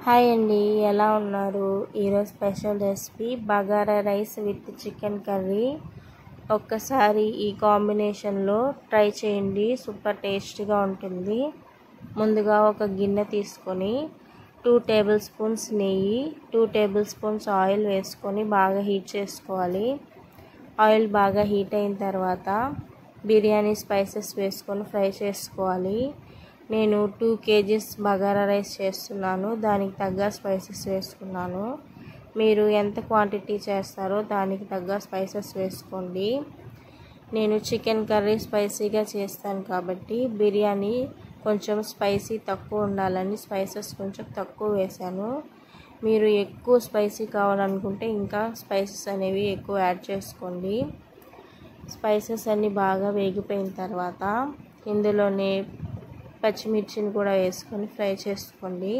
Hi అండి, ఎలా ఉన్నారు? ఈరోజు special recipe bagara rice with chicken curry. ఒక్కసారి ఈ కాంబినేషన్లో ట్రై చేయండి, సూపర్ టేస్టీగా ఉంటుంది. ముందుగా ఒక గిన్నె తీసుకొని 2 టేబుల్ స్పూన్స్ నెయ్యి, 2 టేబుల్ స్పూన్స్ ఆయిల్ వేసుకొని బాగా హీట్ చేసుకోవాలి. ఆయిల్ బాగా హీట్ అయిన తర్వాత బిర్యానీ స్పైసెస్ వేసుకొని ఫ్రై చేసుకోవాలి. నేను 2 kgs బగారా రైస్ చేస్తున్నాను, దానికి తగ్గ స్పైసెస్ వేసుకున్నాను. మీరు ఎంత క్వాంటిటీ చేస్తారో దానికి తగ్గ స్పైసెస్ వేసుకోండి. నేను చికెన్ కర్రీ స్పైసీగా చేస్తాను కాబట్టి బిర్యానీ కొంచెం స్పైసీ తక్కువ ఉండాలని స్పైసెస్ కొంచెం తక్కువ వేసాను. మీరు ఎక్కువ స్పైసీ కావాలనుకుంటే ఇంకా స్పైసెస్ అనేవి ఎక్కువ యాడ్ చేసుకోండి. స్పైసెస్ అన్నీ బాగా వేగిపోయిన తర్వాత ఇందులోనే పచ్చిమిర్చిని కూడా వేసుకొని ఫ్రై చేసుకోండి.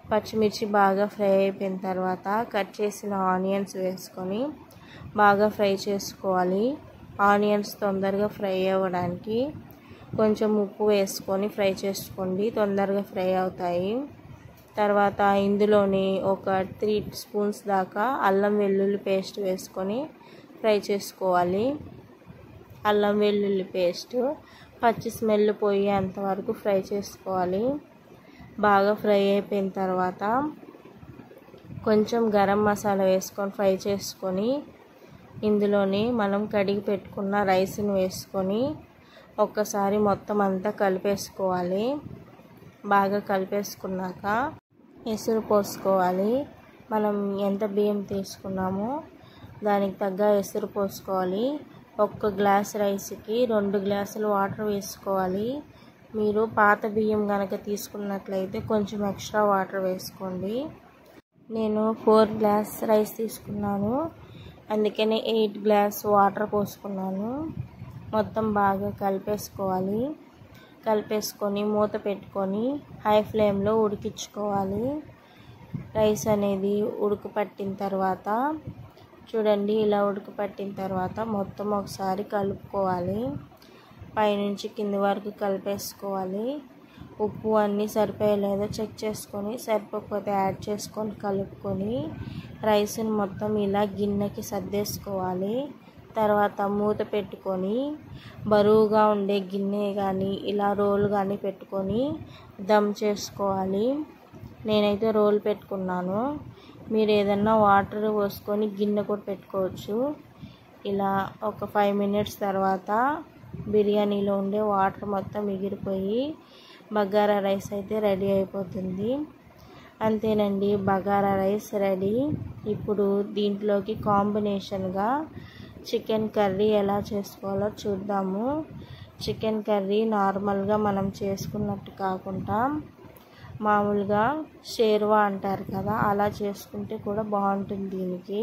పచ్చిమిర్చి బాగా ఫ్రై అయిపోయిన తర్వాత కట్ చేసిన ఆనియన్స్ వేసుకొని బాగా ఫ్రై చేసుకోవాలి. ఆనియన్స్ తొందరగా ఫ్రై అవ్వడానికి కొంచెం ఉప్పు వేసుకొని ఫ్రై చేసుకోండి, తొందరగా ఫ్రై అవుతాయి. తర్వాత ఇందులోని ఒక 3 స్పూన్స్ దాకా అల్లం వెల్లుల్లి పేస్ట్ వేసుకొని ఫ్రై చేసుకోవాలి. అల్లం వెల్లుల్లి పేస్ట్ పచ్చి స్మెల్ పోయేంత వరకు ఫ్రై చేసుకోవాలి. బాగా ఫ్రై అయిపోయిన తర్వాత కొంచెం గరం మసాలా వేసుకొని ఫ్రై చేసుకొని ఇందులోని మనం కడిగి పెట్టుకున్న రైస్ని వేసుకొని ఒక్కసారి మొత్తం అంతా కలిపేసుకోవాలి. బాగా కలిపేసుకున్నాక ఎసురు పోసుకోవాలి. మనం ఎంత బియ్యం తీసుకున్నామో దానికి తగ్గ ఎసురు పోసుకోవాలి. 1 గ్లాస్ రైస్కి 2 గ్లాసులు వాటర్ వేసుకోవాలి. మీరు పాత బియ్యం కనుక తీసుకున్నట్లయితే కొంచెం ఎక్స్ట్రా వాటర్ వేసుకోండి. నేను 4 గ్లాస్ రైస్ తీసుకున్నాను, అందుకనే 8 గ్లాస్ వాటర్ పోసుకున్నాను. మొత్తం బాగా కలిపేసుకోవాలి. కలిపేసుకొని మూత పెట్టుకొని హై ఫ్లేమ్లో ఉడికించుకోవాలి. రైస్ అనేది ఉడకపట్టిన తర్వాత చూడండి, ఇలా ఉడకపట్టిన తర్వాత మొత్తం ఒకసారి కలుపుకోవాలి. పైనుంచి కింది వరకు కలిపేసుకోవాలి. ఉప్పు అన్నీ సరిపోయలేదో చెక్ చేసుకొని సరిపోకపోతే యాడ్ చేసుకొని కలుపుకొని రైస్ని మొత్తం ఇలా గిన్నెకి సర్దేసుకోవాలి. తర్వాత మూత పెట్టుకొని బరువుగా ఉండే గిన్నె కానీ ఇలా రోల్ కానీ పెట్టుకొని దమ్ చేసుకోవాలి. నేనైతే రోల్ పెట్టుకున్నాను, మీరు ఏదన్నా వాటర్ పోసుకొని గిన్నె కూడా పెట్టుకోవచ్చు. ఇలా ఒక 5 మినిట్స్ తర్వాత బిర్యానీలో ఉండే వాటర్ మొత్తం ఎగిరిపోయి బగారా రైస్ అయితే రెడీ అయిపోతుంది. అంతేనండి, బగారా రైస్ రెడీ. ఇప్పుడు దీంట్లోకి కాంబినేషన్గా చికెన్ కర్రీ ఎలా చేసుకోవాలో చూద్దాము. చికెన్ కర్రీ నార్మల్గా మనం చేసుకున్నట్టు కాకుండా మామూలుగా షేర్వా అంటారు కదా, అలా చేసుకుంటే కూడా బాగుంటుంది దీనికి.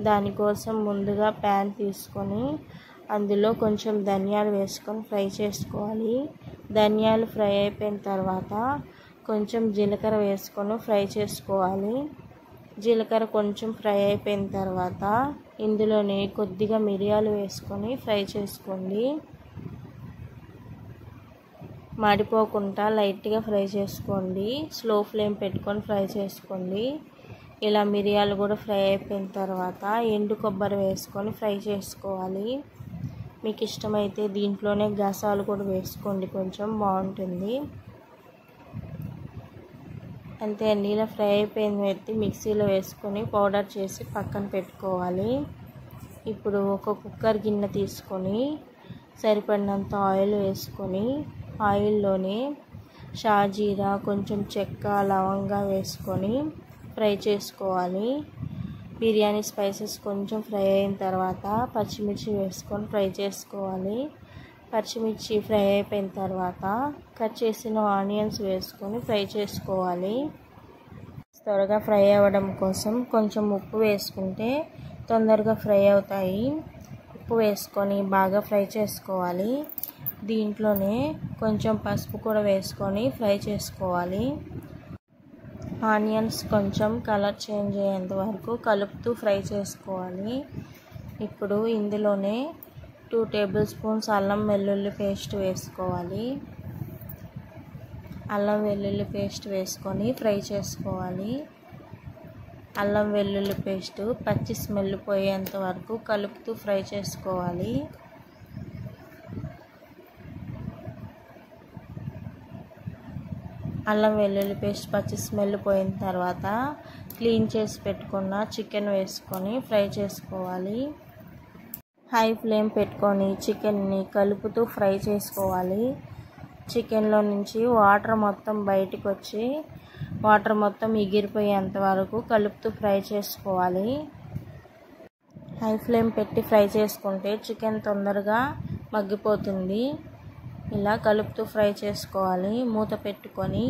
దానికోసం ముందుగా ప్యాన్ తీసుకొని అందులో కొంచెం ధనియాలు వేసుకొని ఫ్రై చేసుకోవాలి. ధనియాలు ఫ్రై అయిపోయిన తర్వాత కొంచెం జీలకర్ర వేసుకొని ఫ్రై చేసుకోవాలి. జీలకర్ర కొంచెం ఫ్రై అయిపోయిన తర్వాత ఇందులోనే కొద్దిగా మిరియాలు వేసుకొని ఫ్రై చేసుకోండి. మాడిపోకుండా లైట్గా ఫ్రై చేసుకోండి, స్లో ఫ్లేమ్ పెట్టుకొని ఫ్రై చేసుకోండి. ఇలా మిరియాలు కూడా ఫ్రై అయిపోయిన తర్వాత ఎండు కొబ్బరి వేసుకొని ఫ్రై చేసుకోవాలి. మీకు ఇష్టమైతే దీంట్లోనే గసాలు కూడా వేసుకోండి, కొంచెం బాగుంటుంది. అంతే అండి, ఇలా ఫ్రై అయిపోయిన పెట్టి మిక్సీలో వేసుకొని పౌడర్ చేసి పక్కన పెట్టుకోవాలి. ఇప్పుడు ఒక కుక్కర్ గిన్నె తీసుకొని సరిపడినంత ఆయిల్ వేసుకొని ఆయిల్లోనే షాజీరా, కొంచెం చెక్క, లవంగా వేసుకొని ఫ్రై చేసుకోవాలి. బిర్యానీ స్పైసెస్ కొంచెం ఫ్రై అయిన తర్వాత పచ్చిమిర్చి వేసుకొని ఫ్రై చేసుకోవాలి. పచ్చిమిర్చి ఫ్రై అయిపోయిన తర్వాత కట్ చేసిన ఆనియన్స్ వేసుకొని ఫ్రై చేసుకోవాలి. త్వరగా ఫ్రై అవ్వడం కోసం కొంచెం ఉప్పు వేసుకుంటే తొందరగా ఫ్రై అవుతాయి. ఉప్పు వేసుకొని బాగా ఫ్రై చేసుకోవాలి. దీంట్లోనే కొంచెం పసుపు కూడా వేసుకొని ఫ్రై చేసుకోవాలి. ఆనియన్స్ కొంచెం కలర్ చేంజ్ అయ్యేంత వరకు కలుపుతూ ఫ్రై చేసుకోవాలి. ఇప్పుడు ఇందులోనే 2 టేబుల్ స్పూన్స్ అల్లం వెల్లుల్లి పేస్ట్ వేసుకోవాలి. అల్లం వెల్లుల్లి పేస్ట్ వేసుకొని ఫ్రై చేసుకోవాలి. అల్లం వెల్లుల్లి పేస్ట్ పచ్చి స్మెల్ పోయేంత వరకు కలుపుతూ ఫ్రై చేసుకోవాలి. అల్లం వెల్లుల్లి పేస్ట్ పచ్చి స్మెల్ పోయిన తర్వాత క్లీన్ చేసి పెట్టుకున్న చికెన్ వేసుకొని ఫ్రై చేసుకోవాలి. హై ఫ్లేమ్ పెట్టుకొని చికెన్ని కలుపుతూ ఫ్రై చేసుకోవాలి. చికెన్లో నుంచి వాటర్ మొత్తం బయటకు వచ్చి వాటర్ మొత్తం ఎగిరిపోయేంత వరకు కలుపుతూ ఫ్రై చేసుకోవాలి. హై ఫ్లేమ్ పెట్టి ఫ్రై చేసుకుంటే చికెన్ తొందరగా మగ్గిపోతుంది. ఇలా కలుపుతూ ఫ్రై చేసుకోవాలి. మూత పెట్టుకొని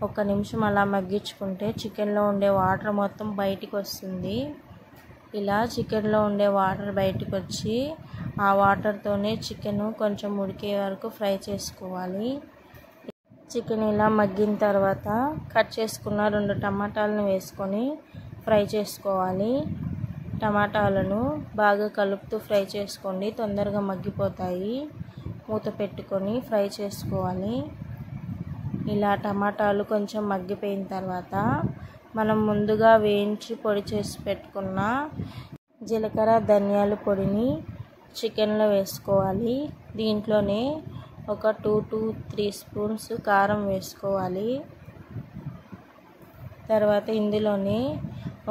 1 నిమిషం అలా మగ్గించుకుంటే చికెన్లో ఉండే వాటర్ మొత్తం బయటికి వస్తుంది. ఇలా చికెన్లో ఉండే వాటర్ బయటకు వచ్చి ఆ వాటర్తోనే చికెన్ కొంచెం ఉడికే వరకు ఫ్రై చేసుకోవాలి. చికెన్ ఇలా మగ్గిన తర్వాత కట్ చేసుకున్న 2 టమాటాలను వేసుకొని ఫ్రై చేసుకోవాలి. టమాటాలను బాగా కలుపుతూ ఫ్రై చేసుకోండి, తొందరగా మగ్గిపోతాయి. మూత పెట్టుకొని ఫ్రై చేసుకోవాలి. ఇలా టమాటాలు కొంచెం మగ్గిపోయిన తర్వాత మనం ముందుగా వేయించి పొడి చేసి పెట్టుకున్న జీలకర్ర ధనియాల పొడిని చికెన్లో వేసుకోవాలి. దీంట్లోనే ఒక 2 to 3 స్పూన్స్ కారం వేసుకోవాలి. తర్వాత ఇందులోనే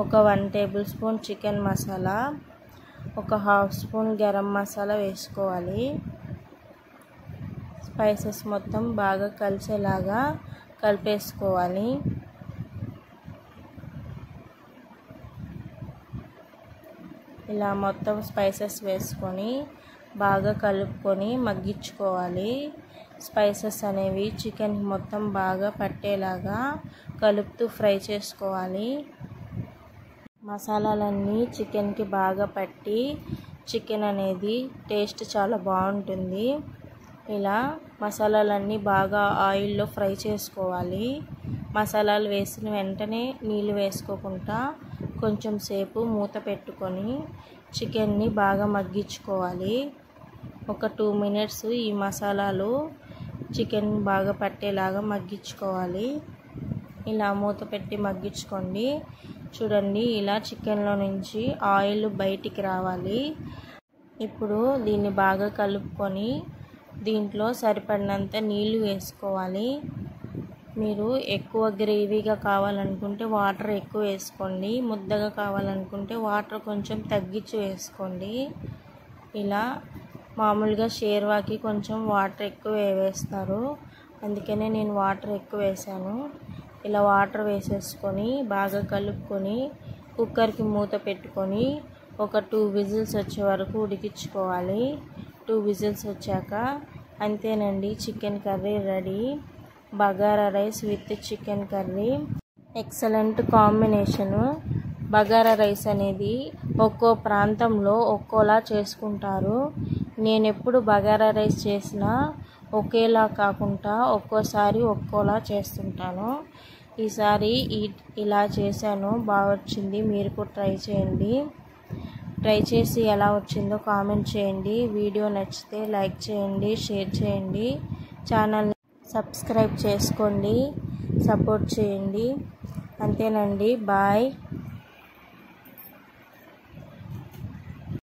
ఒక 1 టేబుల్ స్పూన్ చికెన్ మసాలా, ఒక 1/2 స్పూన్ గరం మసాలా వేసుకోవాలి. స్పైసెస్ మొత్తం బాగా కలిసేలాగా కలిపేసుకోవాలి. ఇలా మొత్తం స్పైసెస్ వేసుకొని బాగా కలుపుకొని మగ్గించుకోవాలి. స్పైసెస్ అనేవి చికెన్ మొత్తం బాగా పట్టేలాగా కలుపుతూ ఫ్రై చేసుకోవాలి. మసాలాలన్నీ చికెన్కి బాగా పట్టి చికెన్ అనేది టేస్ట్ చాలా బాగుంటుంది. ఇలా మసాలాలన్నీ బాగా ఆయిల్లో ఫ్రై చేసుకోవాలి. మసాలాలు వేసిన వెంటనే నీళ్ళు వేసుకోకుండా కొంచెం సేపు మూత పెట్టుకొని చికెన్ని బాగా మగ్గించుకోవాలి. ఒక 2 మినిట్స్ ఈ మసాలాలు చికెన్ బాగా పట్టేలాగా మగ్గించుకోవాలి. ఇలా మూత పెట్టి మగ్గించుకోండి. చూడండి, ఇలా చికెన్లో నుంచి ఆయిల్ బయటికి రావాలి. ఇప్పుడు దీన్ని బాగా కలుపుకొని దీంట్లో సరిపడినంత నీళ్లు వేసుకోవాలి. మీరు ఎక్కువ గ్రేవీగా కావాలనుకుంటే వాటర్ ఎక్కువ వేసుకోండి, ముద్దగా కావాలనుకుంటే వాటర్ కొంచెం తగ్గించి వేసుకోండి. ఇలా మామూలుగా షేర్వాకి కొంచెం వాటర్ ఎక్కువ వేస్తారు, అందుకనే నేను వాటర్ ఎక్కువ వేసాను. ఇలా వాటర్ వేసేసుకొని బాగా కలుపుకొని కుక్కర్కి మూత పెట్టుకొని ఒక 2 విజిల్స్ వచ్చే వరకు ఉడికించుకోవాలి. 2 విజిల్స్ వచ్చాక అంతేనండి, chicken curry ready. Bagara rice with chicken curry excellent combination. Bagara rice అనేది ఒక్కో ప్రాంతంలో ఒక్కోలా చేసుకుంటారు. నేను ఎప్పుడు బగారా రైస్ చేసినా ఒకేలా కాకుండా ఒక్కోసారి ఒక్కోలా చేస్తుంటాను. ఈసారి ఇలా చేశాను, బాగా వచ్చింది. మీరు కూడా ట్రై చేయండి. ట్రై చేసి ఎలా వచ్చిందో కామెంట్ చేయండి. వీడియో నచ్చితే లైక్ చేయండి, షేర్ చేయండి, ఛానల్ని సబ్స్క్రైబ్ చేసుకోండి, సపోర్ట్ చేయండి. అంతేనండి, బాయ్.